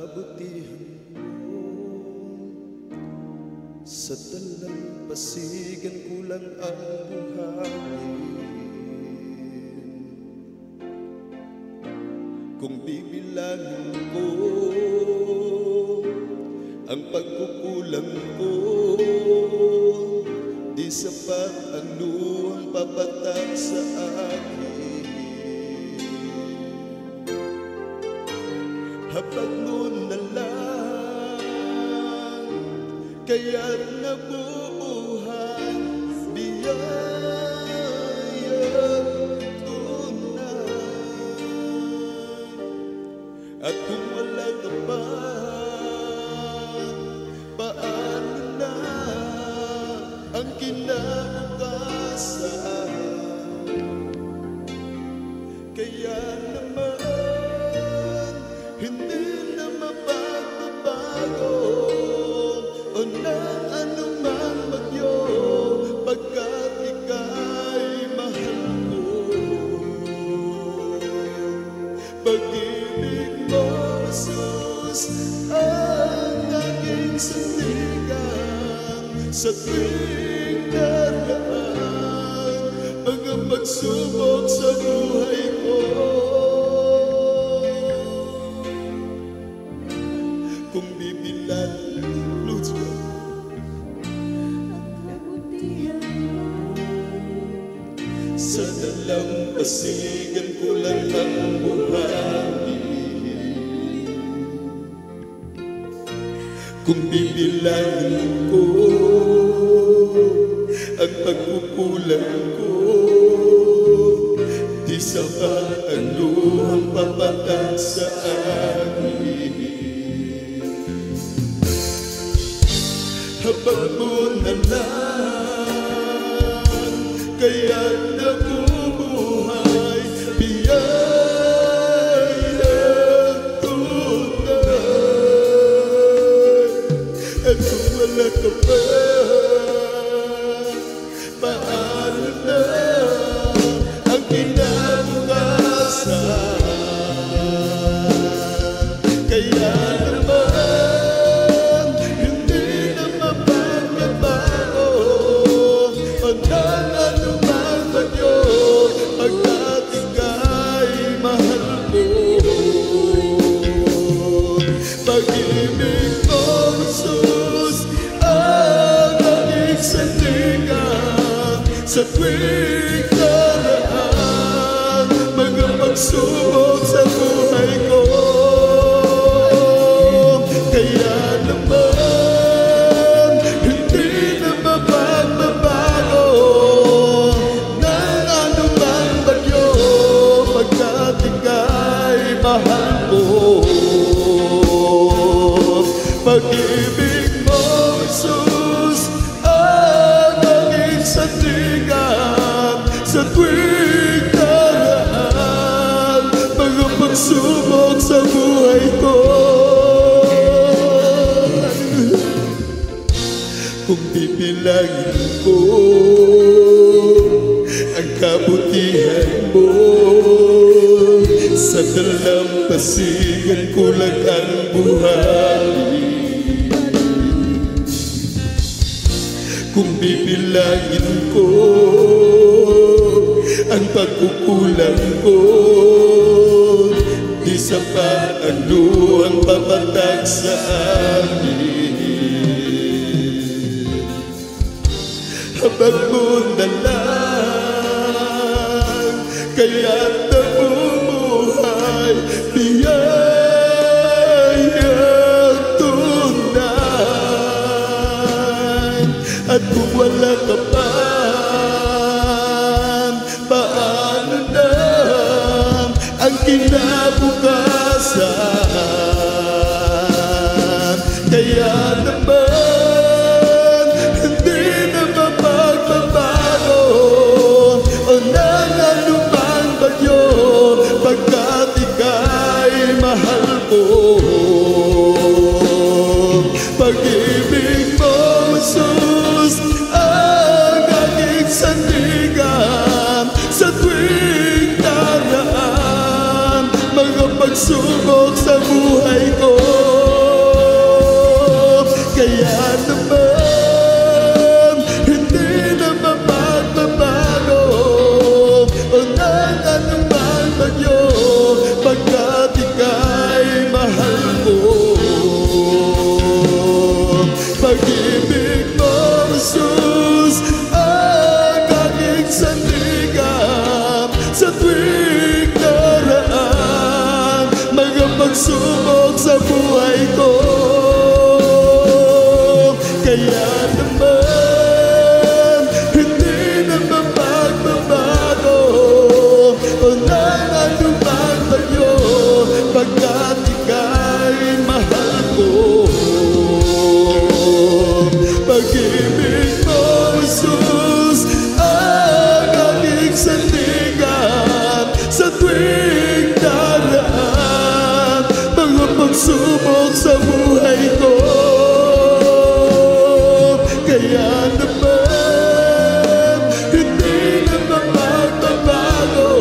kabutihan mo. Sa dalampasigan kulang ang buhayin. Kung bibilangin ko ang pagkukulang ko, di sapat ano ang papatak sa akin. Habag mo na lang, kaya't nabubuhay biyayang tunay. At kung wala ka pa, paano na ang kinabukasan? Kaya naman hindi na mapagbabago o ng anumang bagyo, pagkat ika'y mahal ko. Pag-ibig mo, Jesus, ang aking sandigan sa tuwing daraan, mga pagsubok sa buhay ko. Kung bibilangin sa dalampasigan kulang ang buhayin. Kung bibilangin ko ang pagkukulang ko, di sapat ano ang papatak sa akin. Habag mo na lang, kaya't nabubuhay biyayang tunay. At kung wala ka pa, paano na ang kinabukasan? Kaya naman hindi na mapagbabago o ng anumang bagyo, pagkat ika'y mahal ko. Pag-ibig mo, Jesus, ang aking sandigan sa tuwing daraan, mga pagsubok sa buhay ko. Kaya naman hindi na mapagbabago ng anumang bagyo, pagkat ika'y mahal ko. Pag-ibig mo, Jesus, ang aking sandigan sa tuwing daraan, mga pagsubok sa buhay ko. Kung bibilangin ko ang kabutihan mo, sa dalampasigan kulang ang buhayin. Kung bibilangin ko ang pagkukulang ko, di sapat ano ang papatak sa akin. Habag mo na lang, kaya't nabubuhay biyayang tunay. At kung wala ka pa, paano na ang kinabukasan? Kaya naman hindi na mapagbabago o ng anumang bagyo, pagkat ika'y mahal ko. Pag-ibig mo, Jesus, ang aking sandigan sa tuwing daraan, mga pagsubok sa buhay ko. pagsubok sa buhay ko. Kaya naman, hindi na magbabago o nang anumang tayo, pagkat ika'y mahal ko. Pag-ibig mo, Jesus, ang aking sandigan sa tuwing daraan mga pagsubok sa buhay ko. Kaya naman, hindi na magbabago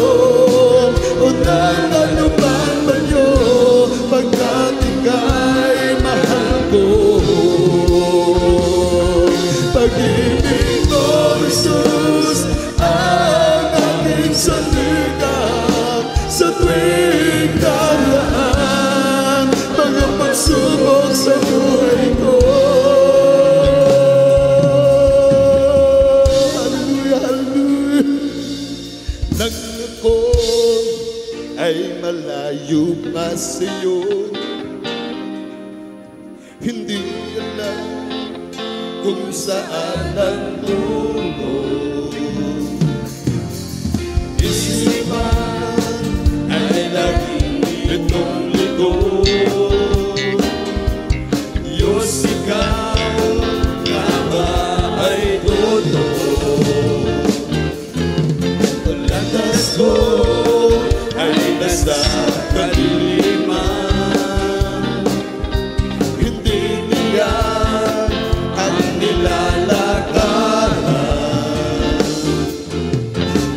o nang anumang banyo, pagkat ika'y mahal ko. Pag-ibig mo, Jesus, ang aking sandigan sa tuwing daraan mga pagsubok sa buhay ko. Hallelujah, hallelujah. Nang ako ay malayo pa sa'yo, hindi alam kung saan ang tungo. Isipan ay laging litong-lito. Diyos, ikaw nga ba ay totoo? Landas ko ay nasa kadiliman, hindi niyan ang nilalakaran.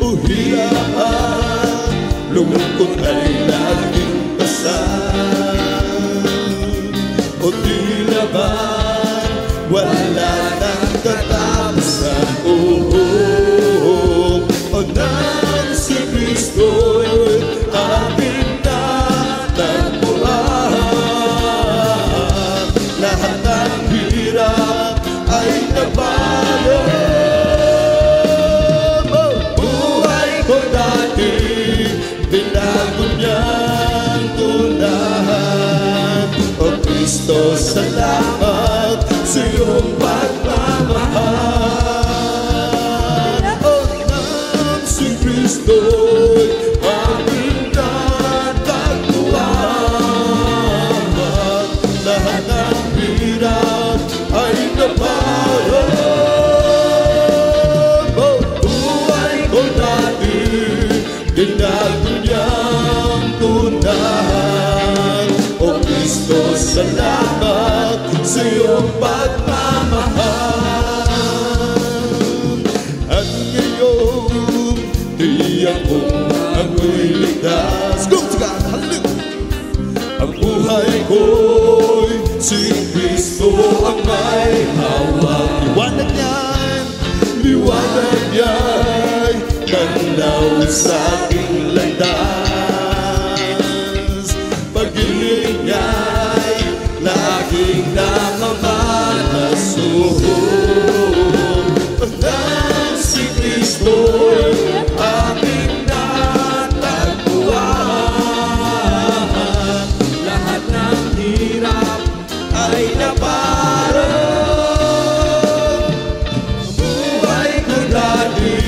Uhiraan, lungkot ay laging pasan, o tila ba wala nang katapusan. O nang si Kristo'y aking natagpuan, lahat ng hirap ay nabago. Buhay ko dati, binago niyang tunahan. O Kristo, salamat sa iyong pagmamahal. O nang si Kristo'y aking natagpuan, lahat ng hirap ay nabago. Buhay ko dati, binago niyang tunahan. O Kristo, salamat sa iyong pagmamahal. At ngayon, tiyak ko ako'y ligtas. Go to God, hallelujah! Ang buhay ko'y si Kristo ang may hawak. Liwanag niya'y, liwanag niya'y naglaw sa aking landas. Pag-ibig niya'y laging namamanas. Nang si Kristo'y aking natagpuan, lahat ng hirap ay naparang. Buhay ko dati,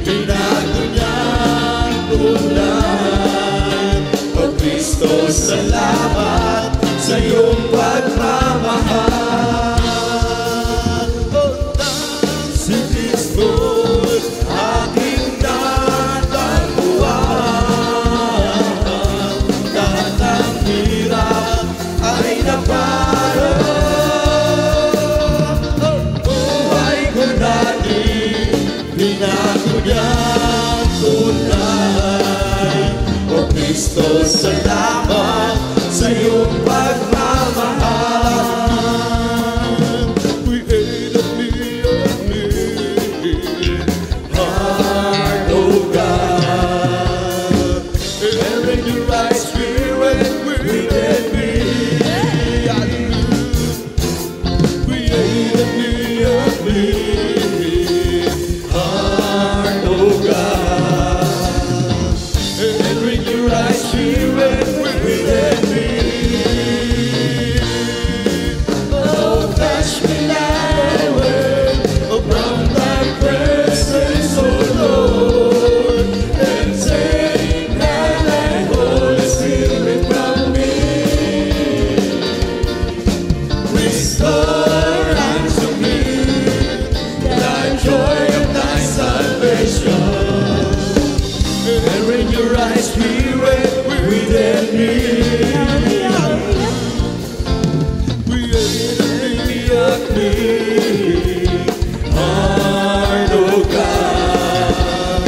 binago niyang tunan. O Kristo, salamat sa iyong pagmamahal. O nang si Kristo'y aking natagpuan, lahat ng hirap ay naparang. Buhay ko dati, binago niyang tunay. O Kristo, salamat sa iyong pagmamahal. Create of me a clean heart, oh God, and bring your right spirit within me. Create of me a clean heart, oh God, and bring your right spirit Spirit within me. Create in me a clean heart, oh God.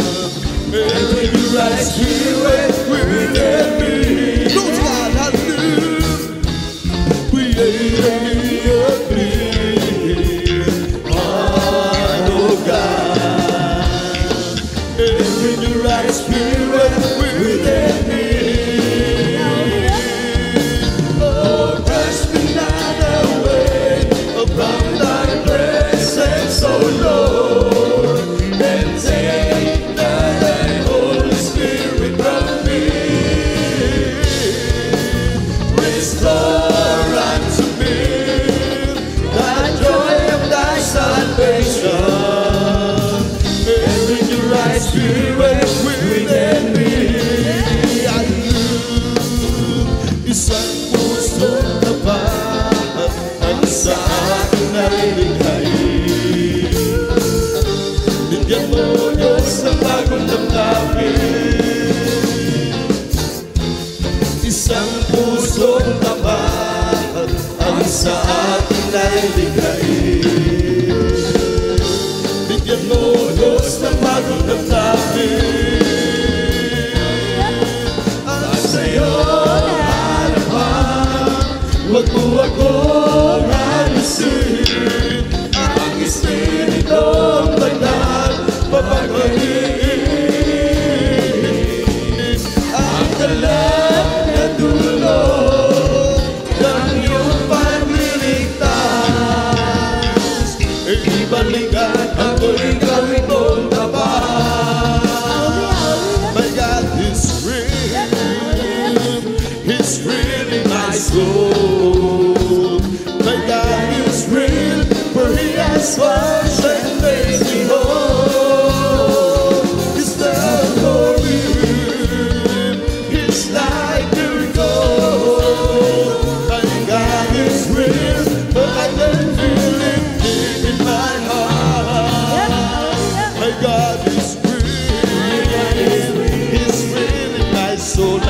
And with your right Spirit within me. Lord God, hallelujah. Create in me a clean heart, oh God. And with your right Spirit within me. Oh, cast me not away from thy presence, oh Lord, and take thy Holy Spirit from me. Restore unto me the joy of thy salvation, and bring your right Spirit within me. Isang pusong tapat ang sa akin ay likhain. Bigyan mo, Diyos, ng bagong damdamin. Isang pusong tapat ang sa akin ay likhain. Bigyan mo, Diyos, ng bagong damdamin. At sa'yo huwag mo akong alisin, ang Espiritong Banal papagaliin. Ang dalang na dulot ng iyong pagliligtas, ibalikan ako'y gawin mong tapat. My God is real, He's real in my soul. My God is real, for He has washed and made me whole. His love for me, His light pure gold. My God is real, but I can feel it deep in my heart. My God is real, He's real in my soul.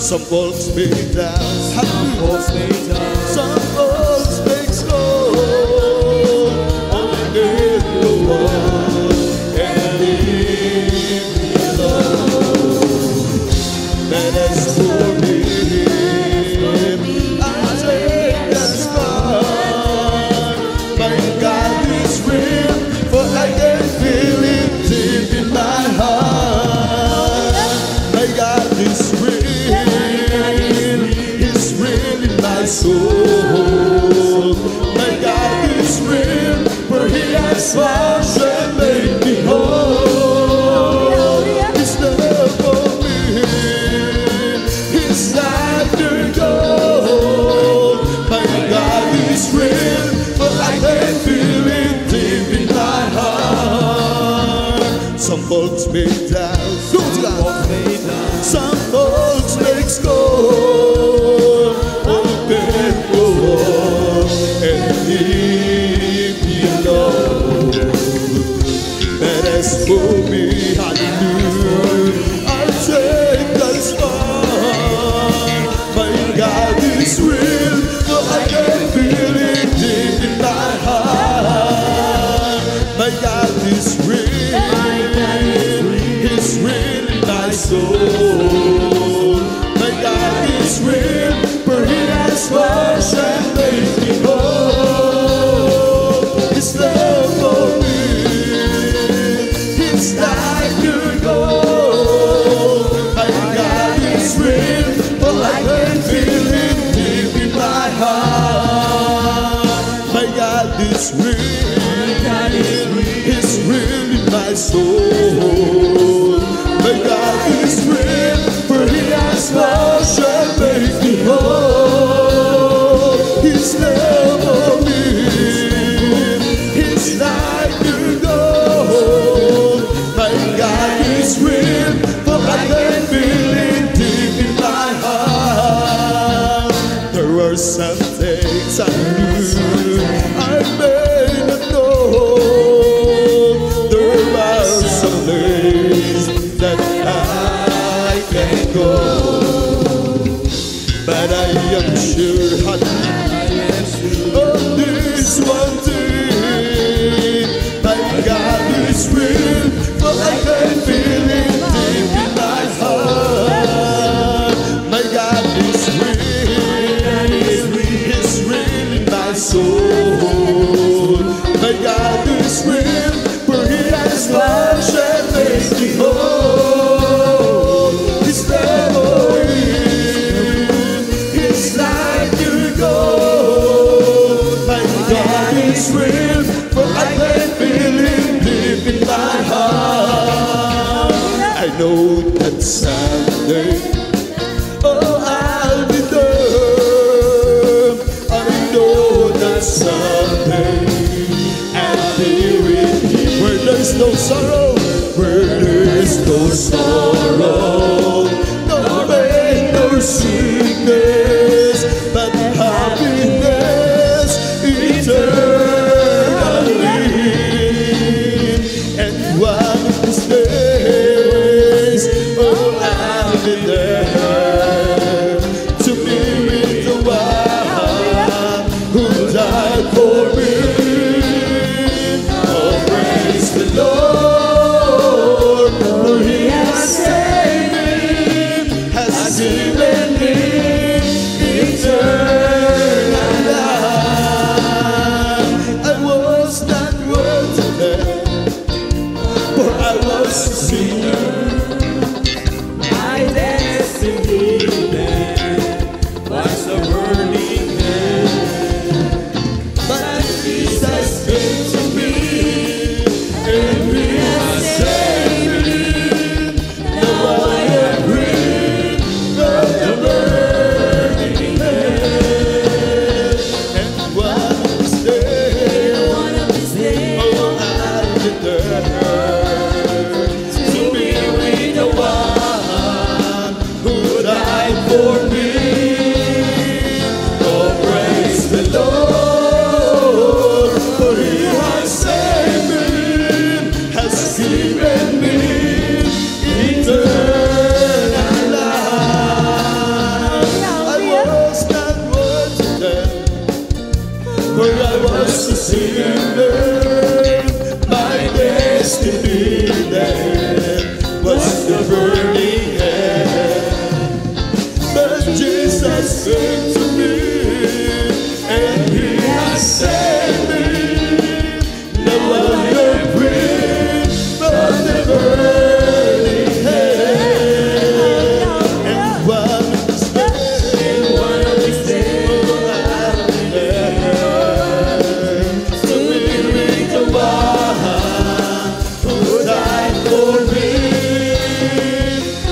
Some folks may down, some folks may down, some folks make gold. Only let go on and leave me alone. That is for me. I'll take that spot. My God is real, for I can feel it deep in my heart. My God is real. Soul. My God is real, for He has washed and made me whole. His love for me, His light pure gold. My God is real, for I can feel it deep in my heart. Some folks may die, some folks make gold. And leave me alone. That is for me, hallelujah. soul. My God is real, for He has washed and made me whole. His love for me, His life pure gold. My God is real, for I can feel it deep in my heart. My God is real, He's real in my soul. My God is real, for He has washed and made me whole. His love for me, His life pure gold. My God is real, for I can feel it deep in my heart. There were some things I knew I may not know. There are some days that I can go, but I am sure of this one thing. My God is real, for I can feel it deep in my heart. My God is real, He's real in my soul. My God is real, for He has washed and made me whole. His love for me, His life pure gold. My God is real, for I can feel it deep in my heart. I know that someday, oh, I'll be there. I know that someday I'll be with Him. Where there's no sorrow, where there's no sorrow, no pain, no sickness, but happiness eternally. And one of these days, oh, I'll be there to be with the one who died for me. Oh, praise the Lord, for He has saved me, has given me eternal life. I was not worth it, for I was a sinner. My destiny then was a burning hell, But Jesus came to me, and He has saved me. Now I am free from the burning hell. And one of these days, one of these days, oh, I'll be there to be with the one who died for me. Oh, praise the Lord, for He has saved me, has given me eternal life. I was not worth it, for I was a sinner. My destiny then was the burning hell. But Jesus came to me, and He has saved me. Now I am free from the burning hell. And one of these days, one of these days, I'll be there to be with the one who died for me.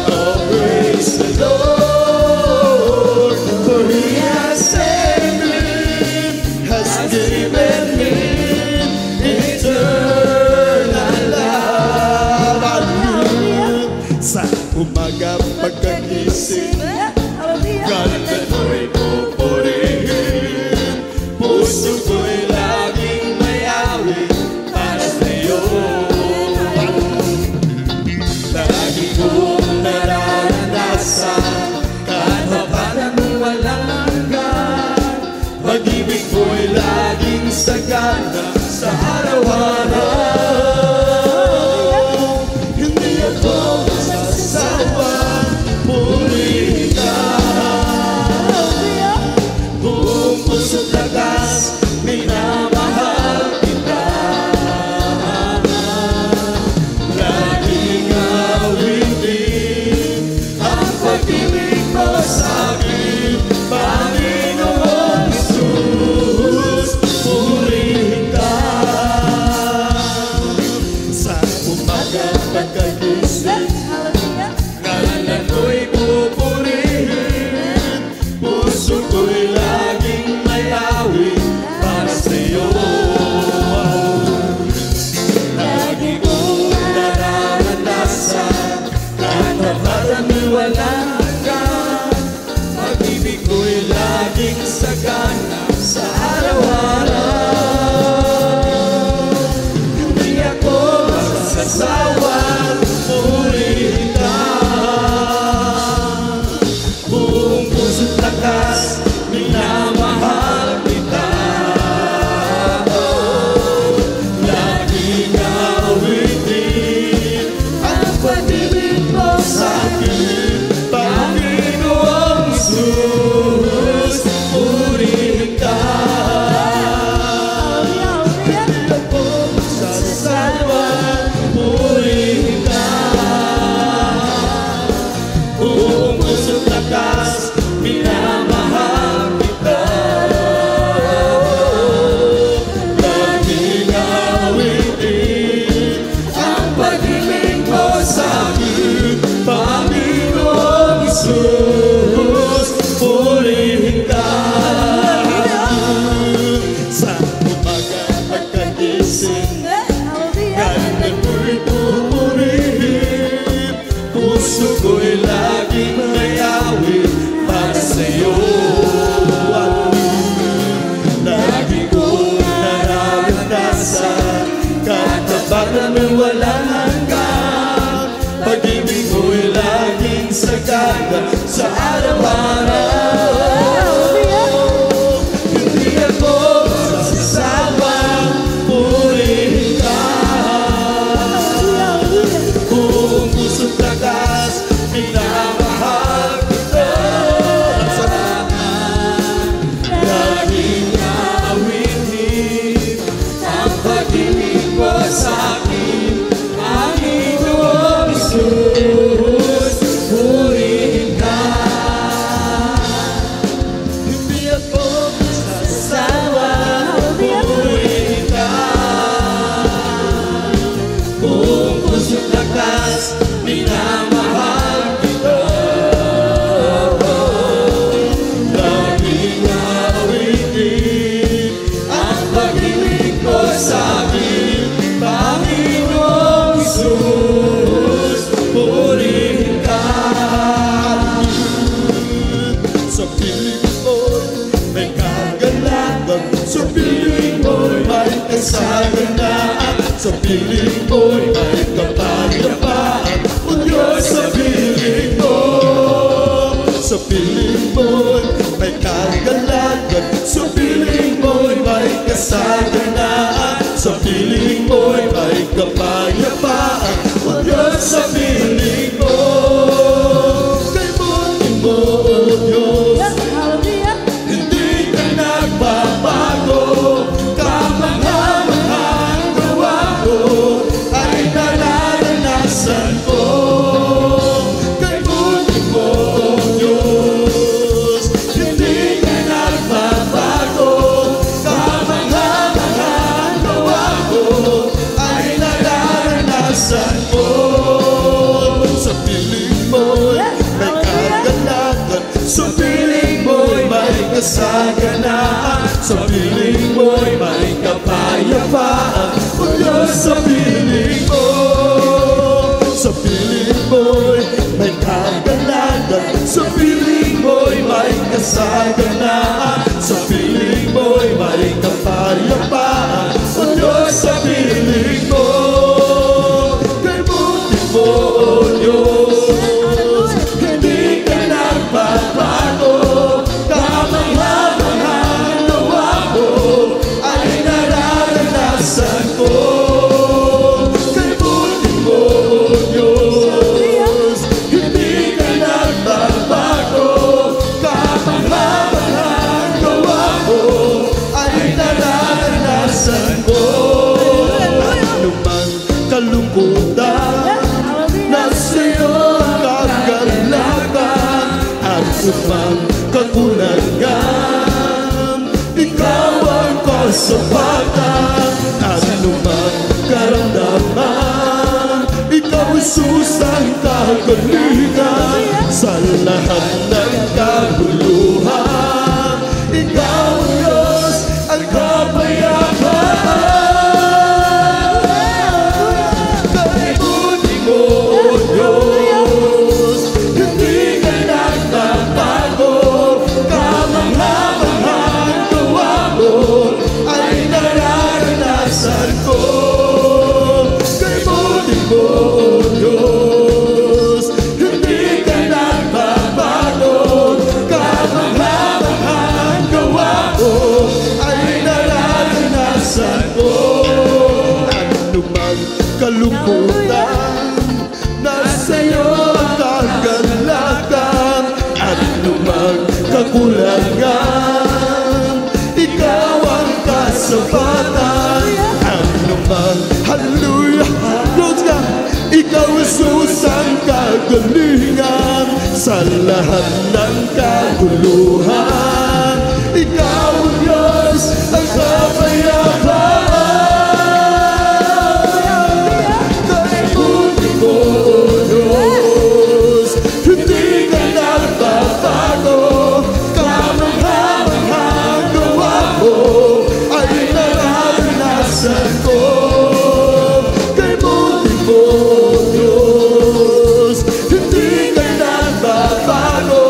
Oh, praise the Lord, for He has saved me, has given me eternal life. Hallelujah. Sa umaga pagkagising, kanta ko'y pupurihin, puso ko'y laging may awit para sa'yo. Lagi kong nararanasan, kahit pa paano walang hanggan, pag-ibig ko'y laging sagana sa araw-araw. Hindi ako masasawa katapat mo'y walang hanggan. Pag-ibig ko'y laging sagana sa araw-araw. Hindi ako magsasawang purihin ka. Buong puso't lakas, minamahal kita. Laging awitin ang pag-ibig mo sa akin, Panginoong Jesus, purihin ka. Hindi ako magsasawang purihin ka. Buong puso't lakas, minamahal kita. Laging awitin ang pag-ibig mo sa akin, Panginoong Jesus, purihin ka. Sa umaga pagkagising, kanan mo'y pupurihin. Puso ko'y laging may awit para sa'yo. Lagi kong nararanasan, katapat mo'y walang hanggan. Pag-ibig mo'y laging sagana sa araw-araw. Hindi ako magsasawang purihin ka. Buong puso't lakas, minamahal kita. Laging awitin ang pag-ibig mo sa akin, Panginoong Jesus, purihin ka. Hindi ako Sasawang purihin ka. Buong puso't lakas, minamahal kita. Laging awitin ang pag-ibig mo sa akin, Panginoong Jesus, purihin ka. sa piling mo'y may kagalakan, sa piling mo'y may kasaganaan, sa piling mo'y may kapayapaan. O Diyos, sa piling mo, sa piling mo'y may kagalakan, sa piling mo'y may kasaganaan, sa piling mo'y may kapayapaan. O Diyos, sa piling mo, kay buti mo, O Diyos, hindi ka nagbabago. Kamangha-manghang gawa ko ay nararanasan ko. Kay buti mo, O Diyos, hindi ka nagbabago. Kamangha-manghang gawa ko ay nararanasan ko. Sa piling mo'y may kagalakan, sa piling mo'y may kasaganaan, sa piling mo'y may kapayapaan. O Diyos, sa piling mo, sa piling mo'y may kagalakan, sa piling mo'y may kasaganaan, sa piling mo'y may kapayapaan. O Diyos, sa piling mo, kay buti mo, O Diyos, hindi ka nagbabago. Kamangha-manghang gawa ko ay nararanasan ko. Kay buti mo, O Diyos, hindi ka nagbabago. Kamangha-manghang gawa ko ay nararanasan ko. Anumang kalungkutan, nasa'yo ang kagalakan. Anumang kakulangan, ikaw ang kasapatan. Anumang karamdaman, ikaw Jesus ang kagalingan. Sa lahat ng kaguluhan, ikaw Diyos ang kapayapaan. Kay buti mo, O Diyos, sa lahat ng kaguluhan. Ikaw, O Diyos, ang kapayapaan. Kay buti mo, O Diyos, hindi ka nagbabago. Kamangha-manghang gawa mo ay nararanasan ko. Kay buti mo, O Diyos, hindi ka nagbabago.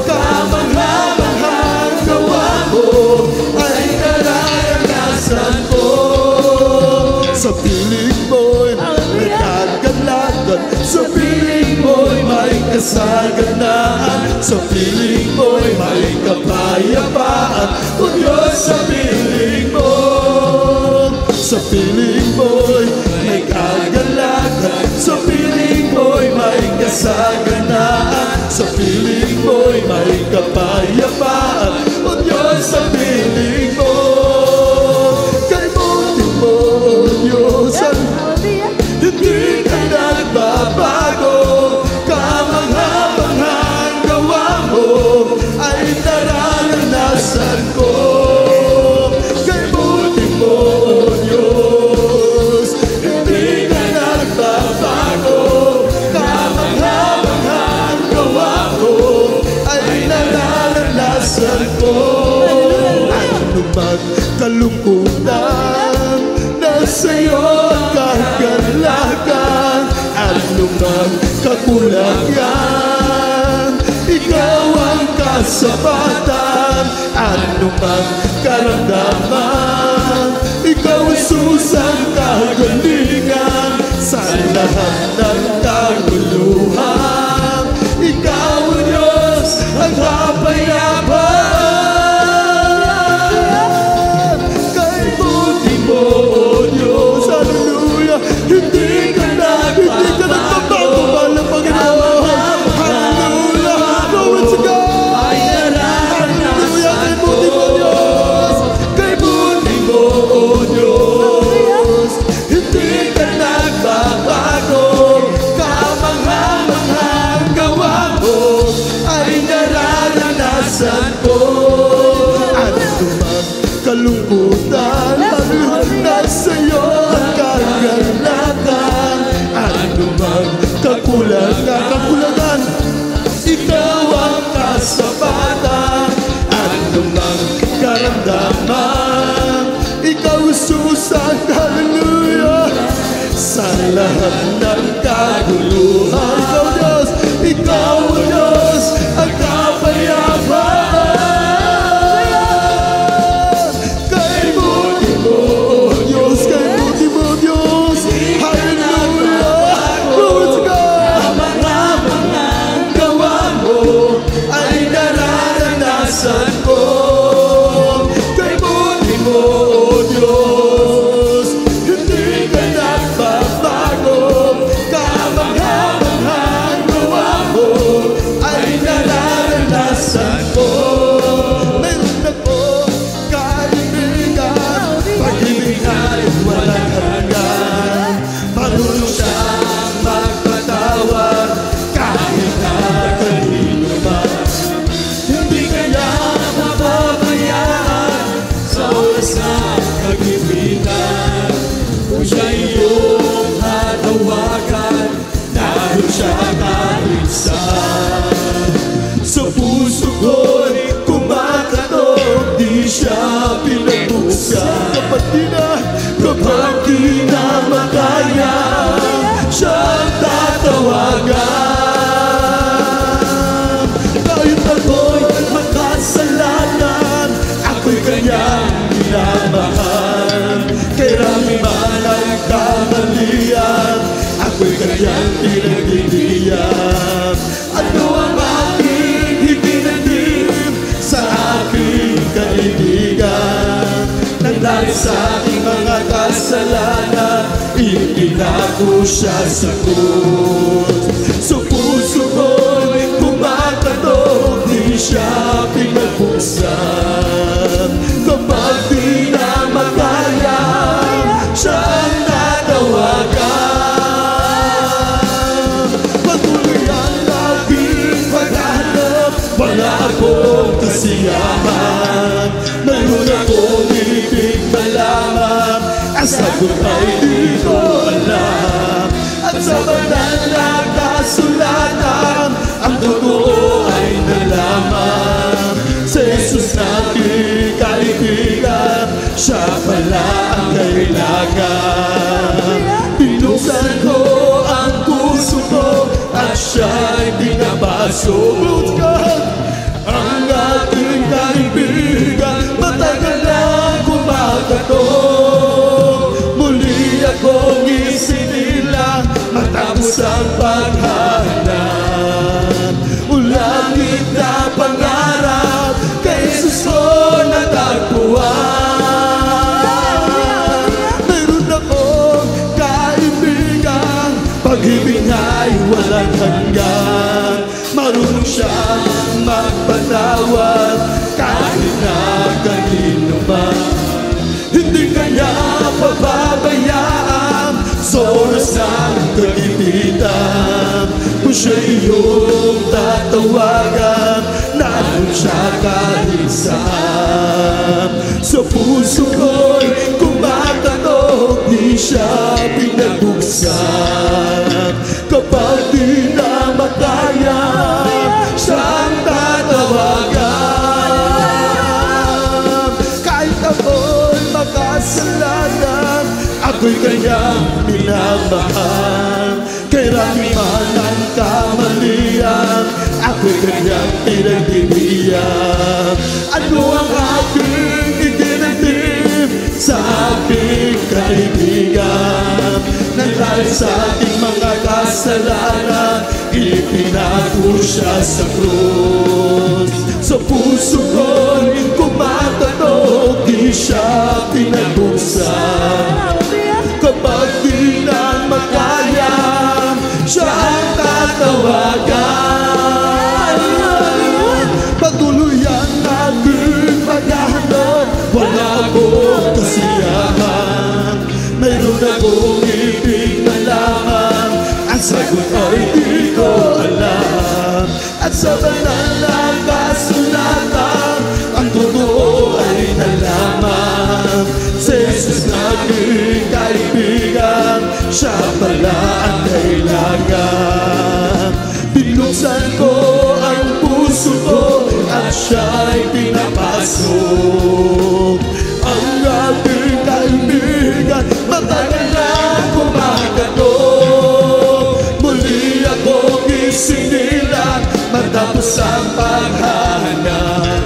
Kamangha-manghang gawa mo ay nararanasan ko. Sa piling mo'y may kagalakan, sa piling mo'y may kasaganaan, sa piling mo'y may kapayapaan. O Diyos, sa piling mo, sa piling mo'y may kagalakan, sa piling mo'y may kasaganaan, sa piling mo'y may kapayapaan. O Diyos, sa piling mo, kay buti mo, O Diyos, hindi ka nagbabago. Kamangha-manghang gawa mo ay nararanasan ko. Kay buti mo, O Diyos, hindi ka nagbabago. Kamangha-manghang gawa mo ay nararanasan ko. Ano man kalungkutan, nasa'yo ang kagalakan. Ano man kakulangan, ikaw ang kasapatan. Ano man karamdaman, ikaw ang susang kagalingan. Sa lahat ng kaguluhan, ikaw, O Diyos, ang kapayapaan. Kay buti mo, O Diyos, hallelujah, hindi ka nagbabago, mahal na Panginoon. Hallelujah, glory to God. Hallelujah, kay buti mo, Diyos, kay buti mo, O Diyos, hindi ka nagbabago. Kamangha-manghang gawa mo ay nararanasan ko. Ano man kalungkutan, nasa'yo ang kagalakan. Ano man kakulangan, ikaw ang kasapatan. Ano man karamdaman, ikaw susang, hallelujah. Sa lahat ng kaguluhan, ikaw, Diyos, ikaw, O Diyos, ang kapayapaan. Kay buti mo, O Diyos, kay buti mo, Diyos, hallelujah, glory to God. Kamangha-manghang gawa mo ay nararanasan ko. Kay buti mo, O Diyos, hindi ka nagbabago. Kamangha-manghang gawa mo ay nararanasan ko. Meron ako kaibigan, pag-ibig ay walang hanggan. Marunong siyang magpatawad kahit na kanino man. Hindi kaya mababayaan sa oras ng pag-ibigan. Kung siya iyong hatawagan, naroon siya kahit saan. Sa puso ko'y kumakatok, di siya pinagbusan. Kapag di na makaya, siyang tatawagan. Kahit ako'y makasalanan, ako'y kanyang minamahal. Kay rami man ang kamalian, ako'y kanyang pinagbibigyan. Ano ang aking itinandim sa aking kaibigan? Nang sa aking mga kasalanan, itinako siya sa krus. Sa puso ko'y kumakatok, di siya pinagbusan. Kapag di na makaya, siyang tatawagan. Patuloy ang aking pag wala akong kasiyahan. Mayroon akong ibig na lamang, ang sagot ay di ko alam. At sa banal na kasulatan, ang totoo ay nalaman. Sa Jesus nating kaibigan, siya pala ang kailangan. Binuksan ko ang puso ko at siya'y binabasok. Ang ating kaibigan, matagal na kumakato. Muli akong isinilang matapos ang paghahanap. Ulangit na pangarap, kay Jesus ko natagpuan. Meron akong kaibigan, pag-ibig ay walang hanggan. Marunong siyang magpatawad kahit na kanino man. Hindi kanya pababayaan sa oras ng kagipitan. Kung siya iyong tatawagan, nandun siya kahit saan. Sa puso ko'y kumakatok, di siya pinagbuksan. Kapag di na makaya, siyang tatawagan. Kahit ako'y makasalanan, ako'y kanyang minamahal. Kay rami man ang kamalian, ako'y kanyang pinagdiriyan. Ano ang aking itinatib sa aking kaibigan? Nang dahil sa ating mga kasalanan, ipinago siya sa krus. Sa puso ko'y kumakatok, di siya pinagbuksan. Kapag di na makaya, siya ang tatawagan. Patuloy ang aking paghahanap, wala akong kasiyahan. Mayroon akong ibig na lamang, ang sagot ay di ko alam. At sa banal na kasulatan, ang totoo ay nalaman. Sa Jesus nating kaibigan, siya pala ang kailangan. Binuksan ko ang puso ko at siya'y pinapasok. Ang ating kaibigan, matagal na kumakato. Muli akong isinilang matapos ang paghahanap.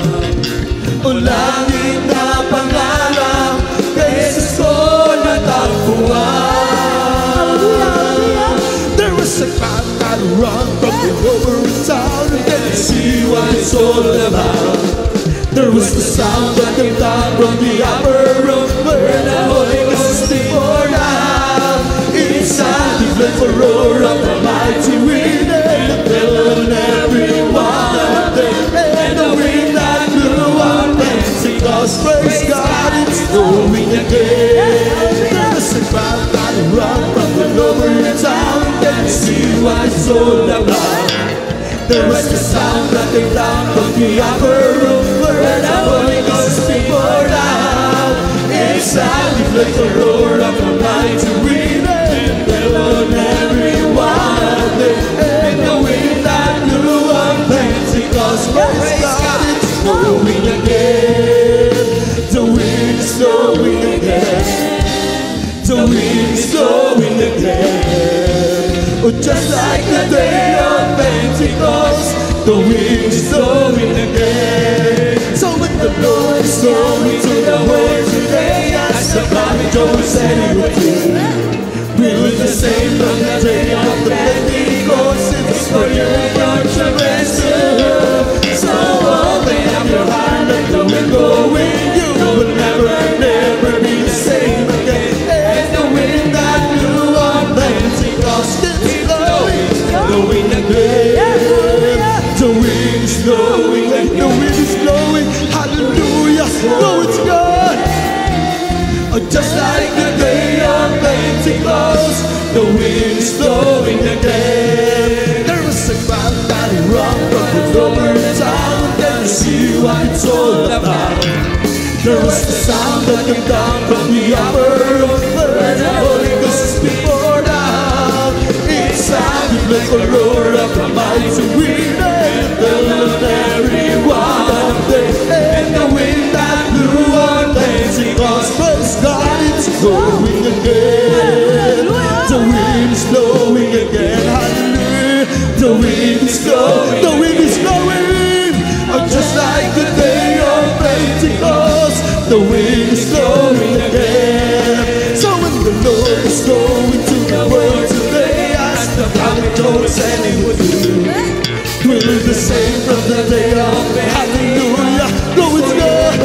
O langit na pangalan, kay Jesus ko natagpuan. There was a crowd that run from the over town, and then you see what it's all about. There was the sound that came down from the upper room, where the Holy Ghost poured out. Inside the dreadful roar of the mighty wind, and the devil and everyone out there, and the wind that blew on Pentecost. Praise God, it's going again. There's a crowd that run from the lower town, and see what it's all about. There was the sound that came down from the upper room, where the Holy Ghost poured out. Inside the dreadful roar of the mighty wind, and the devil and everyone out there, and the wind that blew on Pentecost. Praise God, it's going again. The wind is blowing again. The wind is blowing again. Oh, just like the day of Pentecost, the wind is blowing again. So when the Lord is going to the world today, as the prophet Joel said he would do, we will the same from the day of the Pentecost. It's for you and your children too. So open up your heart, let the wind go in. You will never be the same again. And the wind that blew on Pentecost is blowing again. The wind is blowing, the wind is blowing. Hallelujah, glory to God. Just like the day of Pentecost, the wind is blowing again. There was a crowd that rocked from the over town. what it's all about. There was the sound that came down from the upper room, where the Holy Ghost is poured out. It sounded like a roar of the mighty wind, and filled every one of them. And the wind that blew on Pentecost, praise God, it's blowing again. The wind is blowing again, hallelujah. The wind is blowing, the wind is blowing. Just like the day of Pentecost, the wind is blowing again. So when the Lord is going to the world today, as the prophet Joel said he would do, will do the same from the day of hallelujah. Go with God.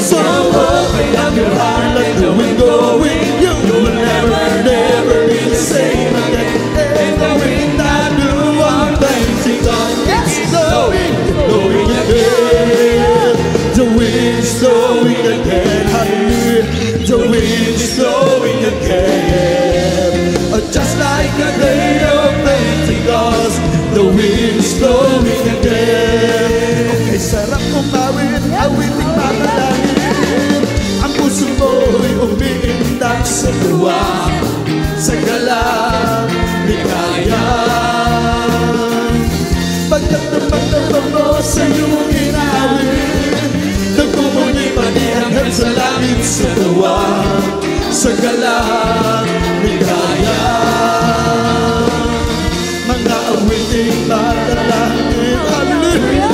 So open up your heart, let the wind go in. You will never, never be the same again. And the wind that blew on Pentecost, it's blowing, blowing again. The wind is blowing again, hallelujah. The wind is blowing again. Just like the day of Pentecost, the wind is blowing again. Okay, sarap kumawin, awiting makalangin. Ang puso mo'y umiindak sa tuwa, sa galang ligaya. Pagkat naman mo sa iyong inawin, nagmumuni pa ni hanggang sa langit sa tuwa, sa galang ligaya. Mga awiting matalangin, hallelujah.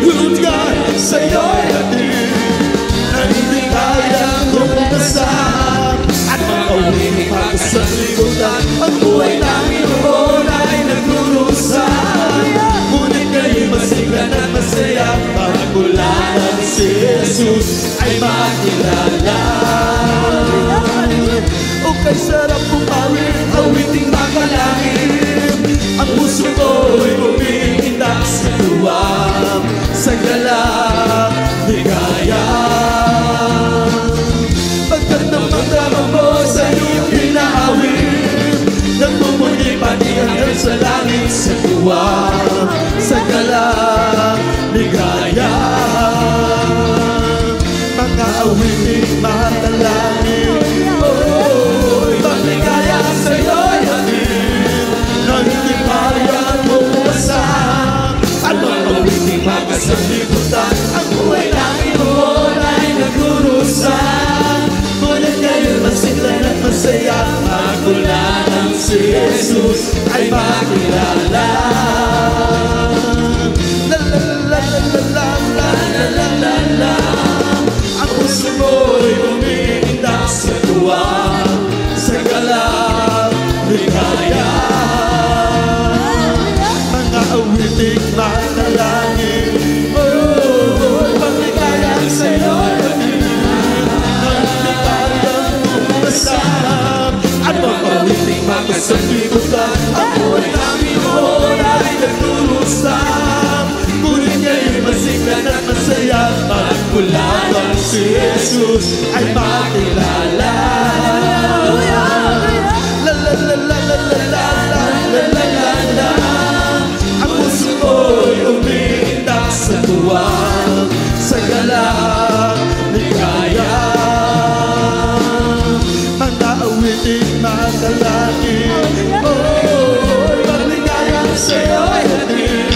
Good God, sa iyo'y atin, na hindi kayang lumasan. At mga awiting pagkasanlibutan, ang buhay namin noon ay nagdurusan. Ngunit kayo'y masiglan at masaya, pagkulanan si Jesus ay makilala. O kay sarap pumawin, awiting makalangin. Ang puso ko'y umiindak sa tuwa, sa galang ligaya. Pagkat namang mo sa iyong inaawin, nagmumuni pa ni hanggang sa langit sa tuwa, sa galang ligaya. Mga awiting matalangin, oh, ibang ligaya sa iyo'y atin, na hindi kayang bumasan. At mga awiting magkasanlibutan, ang buhay namin noon ay nagdurusan. Ngunit ngayon masiglan at masaya, magkulanan si Jesus ay makilala. La la la la la la la la la la. Ang puso mo'y umiindak sa tuwa, sa galang ligaya. Mga awiting matalangin, oh, pagligaya sa iyo'y atin, na hindi kayang bumasan. At mga awiting magkasanlibutan, ang buhay namin noon ay nagdurusan. Ngunit ngayon masiglan at masaya, pagkulanan si Jesus ay makilala. La la la la la la la la la la la la. Ang puso ko'y umiindak sa tuwa, sa galang ligaya. Mga awiting matalangin, oh, magligaya sa iyo'y atin,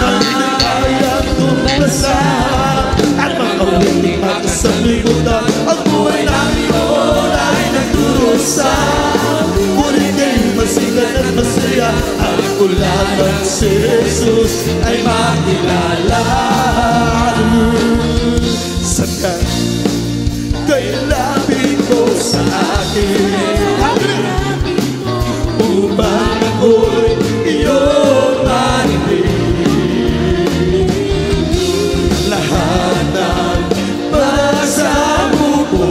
na hindi kayang tumasan. At mga awiting magkasanlibutan, ang buhay namin noon ay nagdurusan. Ngunit ngayon masiglan at masaya, ang kulanan si Jesus ay makilala. Sakat kay lapit ko sa akin, upang ako'y iyong marinig. Lahat ng pagsamo ko,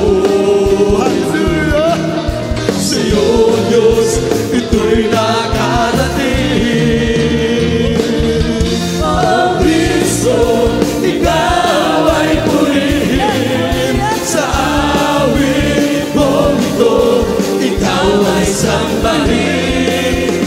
hallelujah, sa iyo, Diyos, ito'y nakarating. Oh, Kristo, ikaw ay purihin. Sa awit mong ito, ikaw ay sambahin.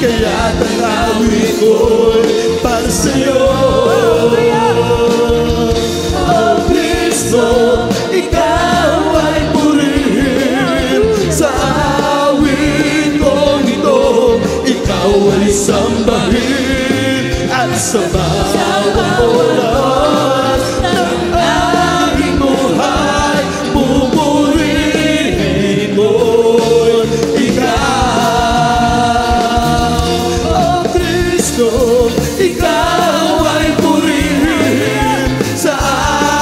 kaya't ang awit ko'y para sa'yo. Oh Kristo, ikaw ay purihin sa awit kong ito. Ikaw ay sambahin at sa bawat oras ng aking buhay, pupurihin mo ikaw. Oh Kristo, ikaw ay purihin sa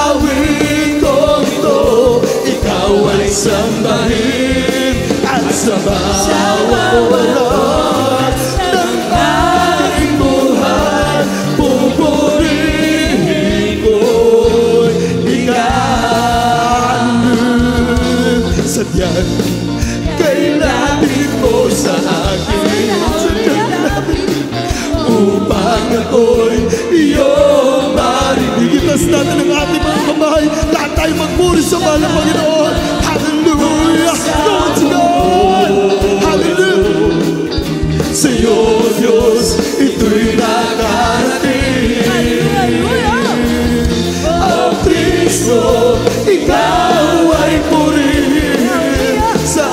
awit kong ito. Ikaw ay sambahin at sa bawat oras ng aking buhay, pupurihin ko ikaw. Sadyang kailangan mo sa akin, upang ako'y iyong marinig. Itas natin ang ating mga kamay, lahat tayo magpuri sa mahal ng Panginoon. Hallelujah! Lord God! Hallelujah! Sa iyo, Diyos, ito'y nakarating. Oh Kristo, ikaw ay purihin sa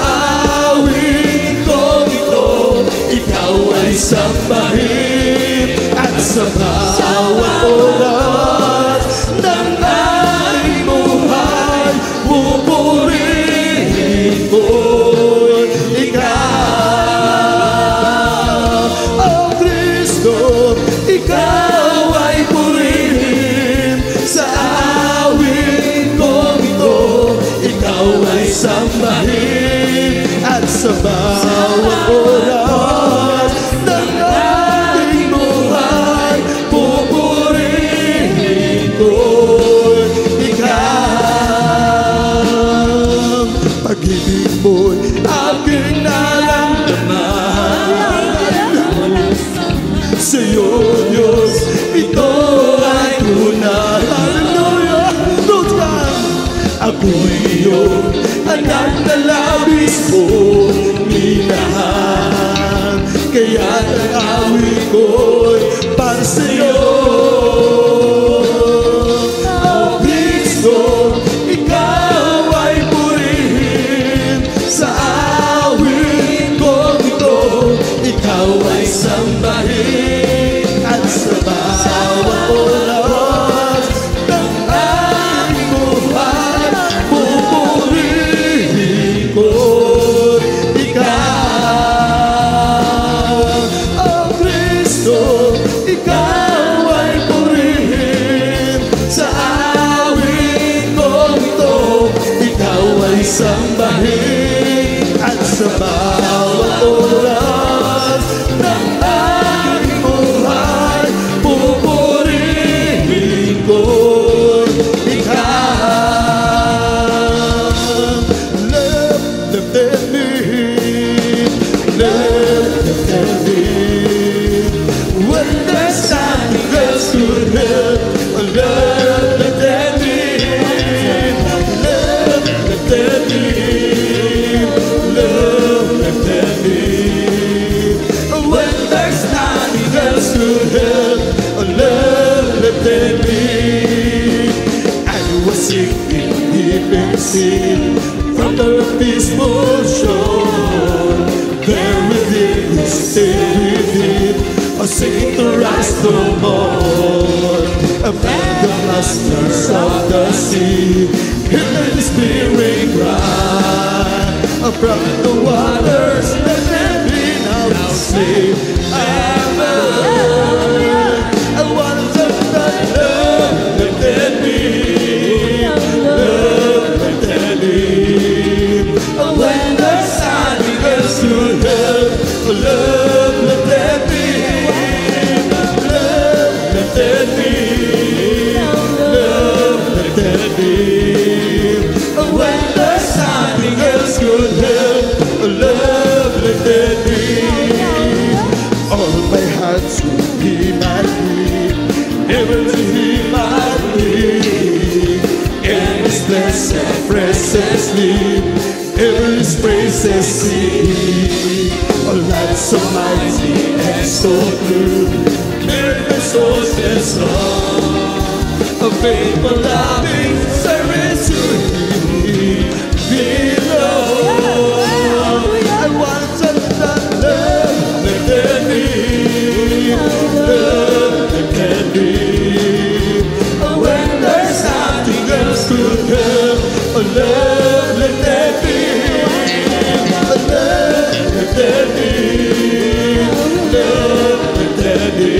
awit kong ito. Ikaw ay sambahin at sa bawat oras ng aking buhay, pupurihin ko ikaw. Oh Kristo, ikaw ay purihin sa awit kong ito. Ikaw ay sambahin at sa bawat oras ng aking buhay, pupurihin ko ikaw. Pag-ibig mo'y aking naramdaman, sa iyo, Diyos, ito ay tunay. Hallelujah! Lord God, ako'y iyong anak na labis mong minahal. Kaya't ang awit ko'y para sa'yo. Oh Kristo, ikaw ay purihin sa awit kong ito. Ikaw ay sambahin at sa bawat oras ng aking buhay, pupurihin ko ikaw. Oh Kristo, ikaw ay purihin sa awit kong ito. Ikaw ay sambahin at sa bawat oras ng aking buhay, pupurihin ko ikaw. Love, lifted me, love, lifted me. When there's nothing else could help, love, lifted me, love, lifted me, love, lifted me. When there's nothing else could help, love, lifted me. I was sinking deep in sin from the abysmal shore. There within me, stay within, sinking to rise no more. Among the masters of the sea, hear the spirit cry. From the waters that let me now sleep. I'm alive. I want to touch that love that led me, love that led me. When there's nothing else to help, love that led me, love that led me, love that led me. When there's nothing else could help, love that led me. All my hearts will be my need, never to be my need. In this blessed presence sleep, in this praises sing. Oh, light so mighty and so true, miracles so strong, a faithful loving service to Thee below. I want to touch that love lifted me, love lifted me. When there's nothing else to help, a love lifted me, a love lifted me, love lifted me.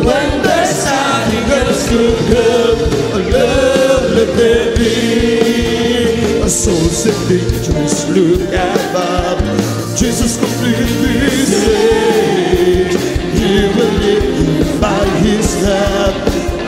When there's nothing else to help, a love lifted me. A soul sick dangerous, look above. Jesus completely saved. He will lift you by His love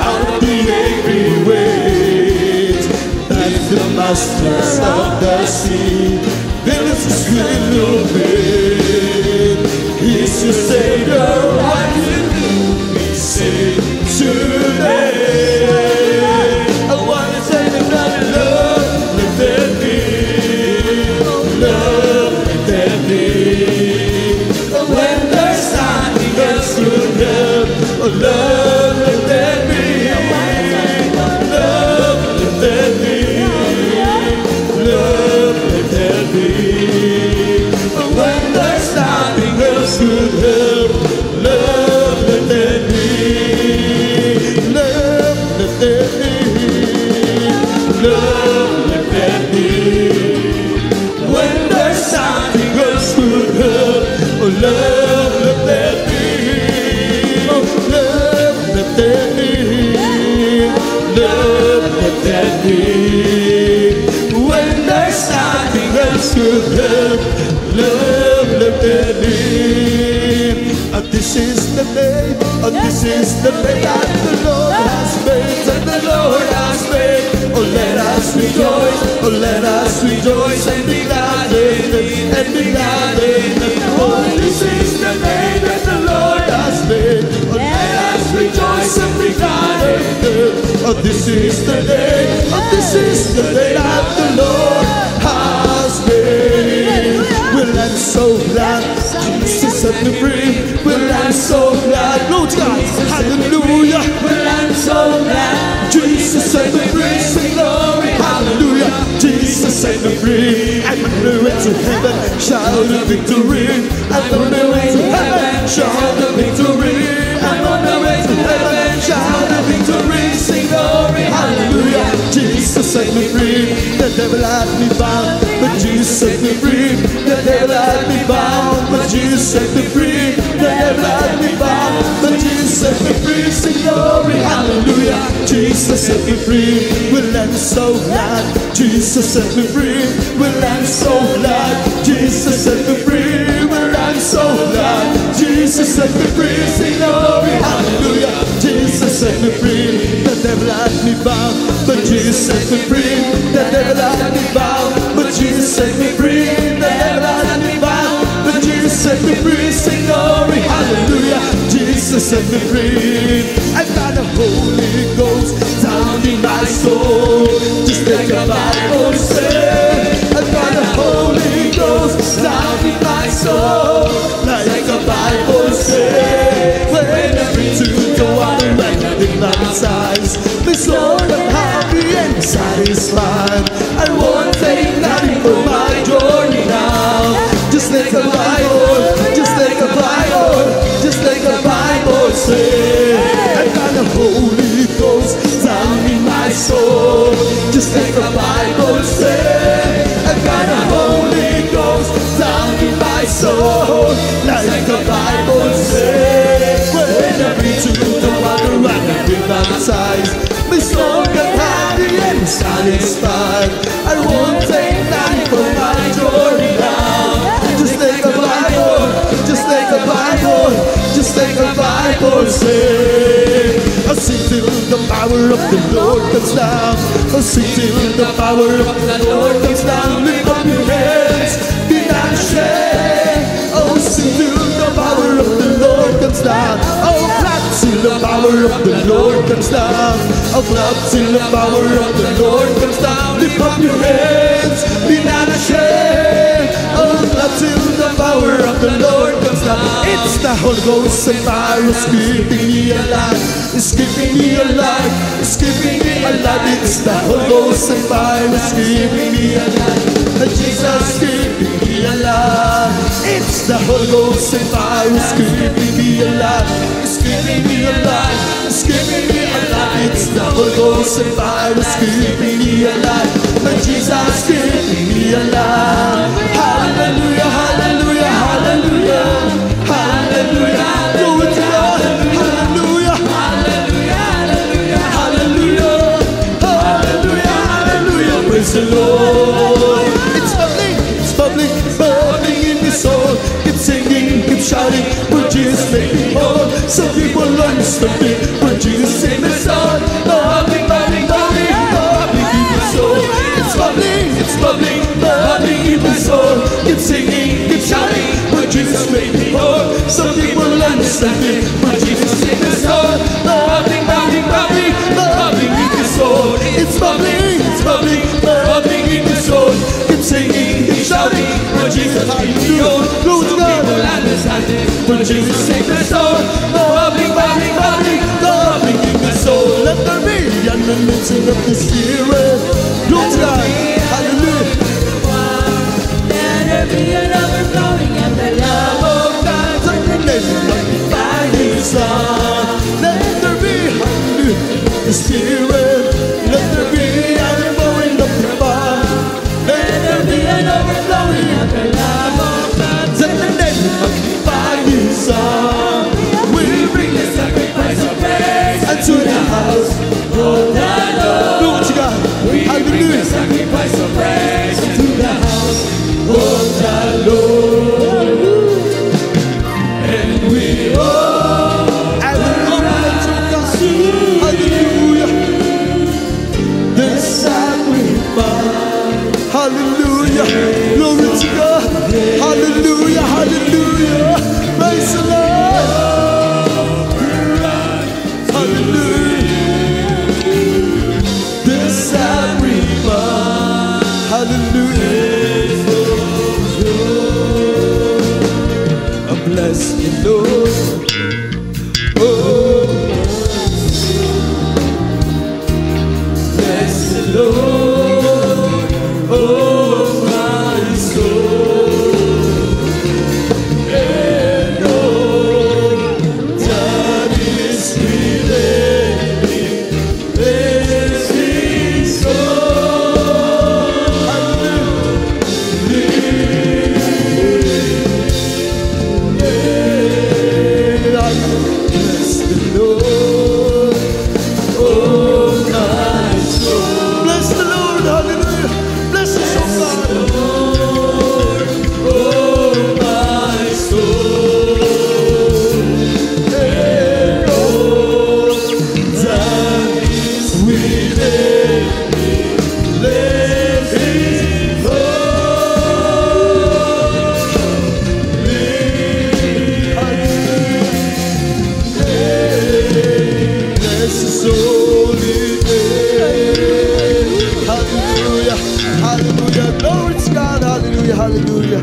out of the angry waves. That's the masters of the sea. Builds His will obey. He's your Savior. What will you be saved today? I want to say that love lifted me, love lifted me. When there's nothing else to help, love lifted me, love lifted me, love lifted me. When there's nothing else to help, love lifted me, love lifted me, love lifted me. When there's nothing else to help, love lifted me, love lifted me, love lifted me. When there's nothing else to help, love lifted me. This is the day, this is the day that the Lord has made, and the Lord has made. Oh, let us rejoice, oh, let us rejoice and be glad in it, and be glad in it. Oh, this is the day that the Lord has made. Oh, let us rejoice and be glad in it. Oh, this is the day, oh, this is the day that the Lord has made. Well, I'm so glad Jesus set me free. Well, I'm so glad, Lord God, hallelujah. Well, I'm so glad Jesus set me free. Sing glory, hallelujah. Jesus set me free. I'm on the way to heaven, shout the victory. I'm on the way to heaven, shout the victory. I'm on the way to heaven, shout the victory. Sing glory, hallelujah. Jesus set me free. The devil had me bound, but Jesus set me free. The devil had me bound, but Jesus set me free. The devil had me bound, but Jesus set me free. Sing glory, hallelujah. Jesus set me free. Well, I'm so glad Jesus set me free. Well, I'm so glad Jesus set me free. Well, I'm so glad Jesus set me free. Sing glory, hallelujah. Jesus set me free. The devil had me bound, but Jesus set me free. The devil had me bound, but Jesus set me free. The devil had me bound, but Jesus set me free. Sing glory, hallelujah. Jesus set me free. I've got a Holy Ghost down in my soul, just like a Bible says. I've got a Holy Ghost down in my soul, like a Bible says. When I reach to the water and I think baptized, my soul I'm happy and satisfied. I won't take nothing for my journey now. Just like a Bible, just like a Bible, just like a Bible says. I've got a Holy Ghost down in my soul, just like a Bible says. I've got a Holy Ghost down in my soul, like the Bible says. When I reach to the water and I be baptized, my soul got happy and satisfied. I won't take nothing for my journey now. Just like a Bible, just like a Bible, just like a Bible says. I sing till the power of the Lord comes down. I sing till the power of the Lord comes down. Lift up your hands, be not ashamed. Oh, sing till the power of the Lord comes down. Oh, clap till the power of the Lord comes down. Oh, clap till the power of the Lord comes down. Lift up your hands, be not ashamed. Oh, clap till the power of the Lord comes down. It's the Holy Ghost and fire is keeping me alive. It's keeping me alive. It's keeping me alive. It's the Holy Ghost and fire is keeping me alive. Jesus keeping me alive. It's the Holy Ghost and fire is keeping me alive. It's keeping me alive. It's keeping me alive. It's the Holy Ghost and fire is keeping me alive. Jesus keeping me alive. Hallelujah, hallelujah, hallelujah, hallelujah. Glory to God. Hallelujah, hallelujah, hallelujah, hallelujah, hallelujah. Praise the Lord. It's bubbling, bubbling in my soul. Keep singing, keep shouting, but Jesus make me whole. Some people understand me, but Jesus save my soul. Bubbling, bubbling, bubbling, bubbling in my soul. It's bubbling, bubbling in my soul. Keep singing, keep shouting, but Jesus made me whole. Some people understand me, but Jesus save my soul. Bubbling, bubbling, bubbling, bubbling in my soul. It's bubbling, bubbling in my soul. Keep singing, keep shouting, but Jesus made me whole. Some people understand me, but Jesus save my soul. Bubbling, bubbling, bubbling, bubbling in my soul. Let there be an anointing of the Spirit. Glory to God. Hallelujah. Let there be an overflowing of the love of God. Let there be, hallelujah, the Spirit. Let there be an overflowing of the fire. Let there be an overflowing of the love of God. Let the name magnify His Son. We bring the sacrifice of praise unto the house of the Lord. Glory to God. Hallelujah. Sacrifice of praise to the house of the Lord, and we all hallelujah. The sacrifice. Hallelujah. Glory to God. Hallelujah. Hallelujah. Praise the Lord. Hallelujah. The sacrifice. Hallelujah. Bless the Lord. Oh, bless the Lord. Oh, my soul. And all that is within me, bless His soul. Bless the Lord, oh my soul. Bless the Lord, hallelujah. Bless us, oh God. Oh my soul. And all that is within me, bless His holy name. Hallelujah, hallelujah. Glory to God, hallelujah, hallelujah.